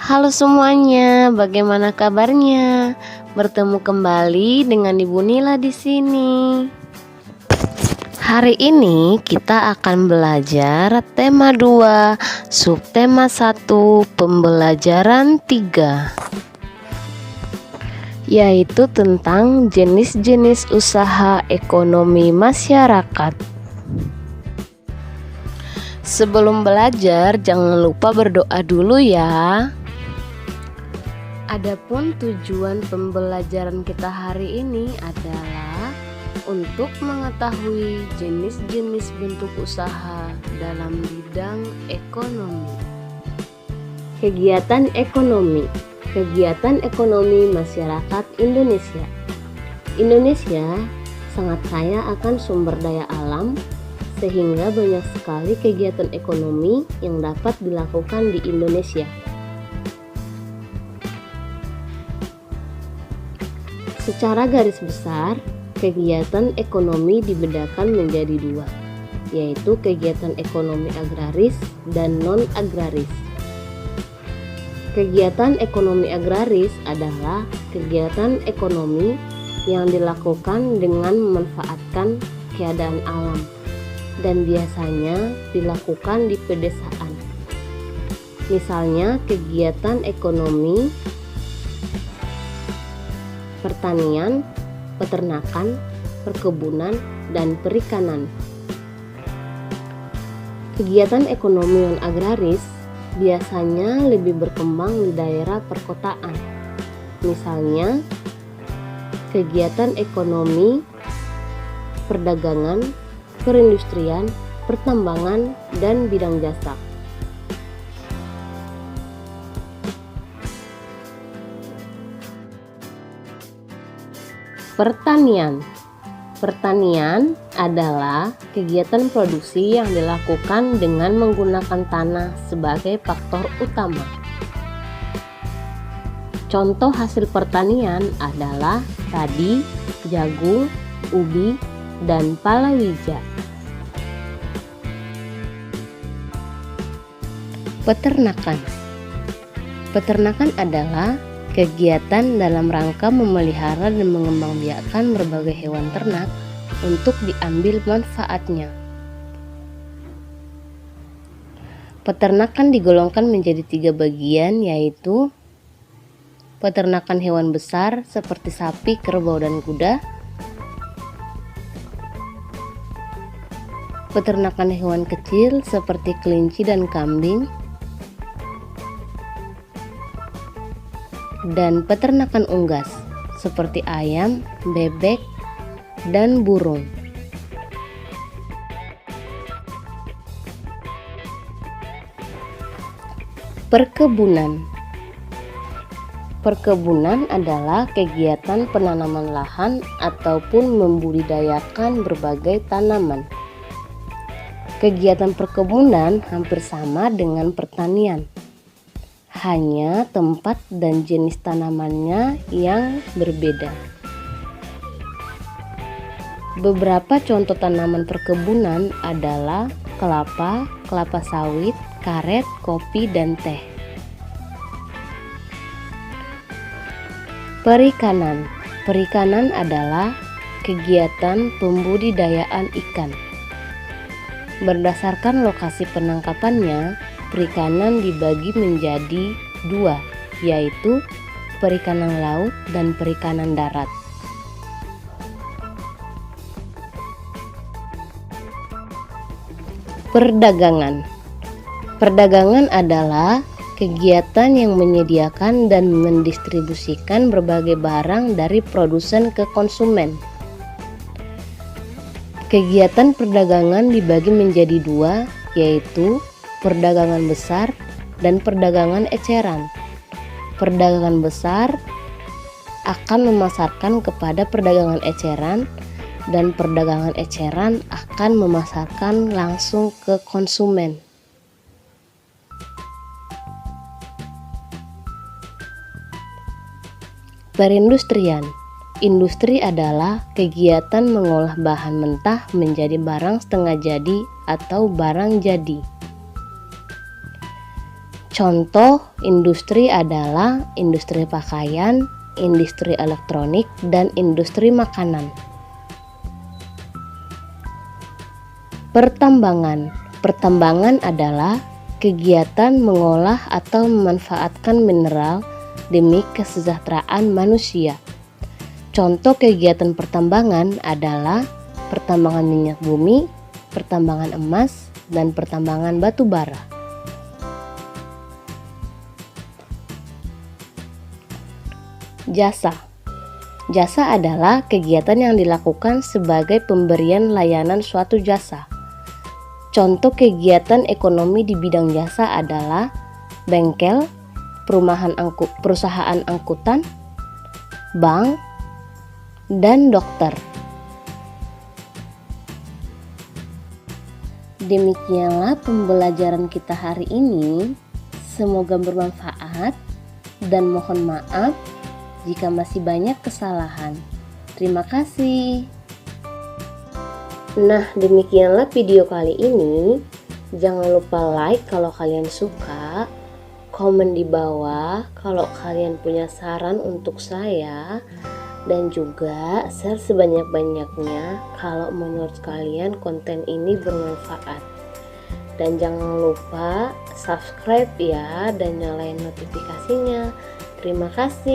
Halo semuanya, bagaimana kabarnya? Bertemu kembali dengan Ibu Nila di sini. Hari ini kita akan belajar tema 2, subtema 1, pembelajaran 3, yaitu tentang jenis-jenis usaha ekonomi masyarakat. Sebelum belajar, jangan lupa berdoa dulu ya. Adapun tujuan pembelajaran kita hari ini adalah untuk mengetahui jenis-jenis bentuk usaha dalam bidang ekonomi. Kegiatan ekonomi masyarakat Indonesia. Indonesia sangat kaya akan sumber daya alam, sehingga banyak sekali kegiatan ekonomi yang dapat dilakukan di Indonesia. Secara garis besar, kegiatan ekonomi dibedakan menjadi dua, yaitu kegiatan ekonomi agraris dan non-agraris. Kegiatan ekonomi agraris adalah kegiatan ekonomi yang dilakukan dengan memanfaatkan keadaan alam dan biasanya dilakukan di pedesaan. Misalnya kegiatan ekonomi pertanian, peternakan, perkebunan, dan perikanan. Kegiatan ekonomi non-agraris biasanya lebih berkembang di daerah perkotaan. Misalnya kegiatan ekonomi perdagangan, perindustrian, pertambangan, dan bidang jasa. Pertanian adalah kegiatan produksi yang dilakukan dengan menggunakan tanah sebagai faktor utama. Contoh hasil pertanian adalah padi, jagung, ubi, dan palawija. Peternakan adalah kegiatan dalam rangka memelihara dan mengembangbiakan berbagai hewan ternak untuk diambil manfaatnya. Peternakan digolongkan menjadi 3 bagian, yaitu peternakan hewan besar seperti sapi, kerbau, dan kuda, peternakan hewan kecil seperti kelinci dan kambing, dan peternakan unggas seperti ayam, bebek, dan burung. Perkebunan adalah kegiatan penanaman lahan ataupun membudidayakan berbagai tanaman. Kegiatan perkebunan hampir sama dengan pertanian, hanya tempat dan jenis tanamannya yang berbeda. Beberapa contoh tanaman perkebunan adalah kelapa, kelapa sawit, karet, kopi, dan teh. Perikanan adalah kegiatan pembudidayaan ikan. Berdasarkan lokasi penangkapannya, perikanan dibagi menjadi 2, yaitu perikanan laut dan perikanan darat. Perdagangan adalah kegiatan yang menyediakan dan mendistribusikan berbagai barang dari produsen ke konsumen. Kegiatan perdagangan dibagi menjadi 2, yaitu perdagangan besar dan perdagangan eceran. Perdagangan besar akan memasarkan kepada perdagangan eceran, dan perdagangan eceran akan memasarkan langsung ke konsumen. Perindustrian. Industri adalah kegiatan mengolah bahan mentah menjadi barang setengah jadi atau barang jadi. Contoh industri adalah industri pakaian, industri elektronik, dan industri makanan. Pertambangan. Pertambangan adalah kegiatan mengolah atau memanfaatkan mineral demi kesejahteraan manusia. Contoh kegiatan pertambangan adalah pertambangan minyak bumi, pertambangan emas, dan pertambangan batu bara. Jasa. Jasa adalah kegiatan yang dilakukan sebagai pemberian layanan suatu jasa. Contoh kegiatan ekonomi di bidang jasa adalah bengkel, perusahaan angkutan, bank, dan dokter. Demikianlah pembelajaran kita hari ini. Semoga bermanfaat dan mohon maaf jika masih banyak kesalahan. Terima kasih. Nah, demikianlah video kali ini. Jangan lupa like kalau kalian suka, komen di bawah kalau kalian punya saran untuk saya, dan juga share sebanyak-banyaknya kalau menurut kalian konten ini bermanfaat. Dan jangan lupa subscribe ya, dan nyalain notifikasinya. Terima kasih.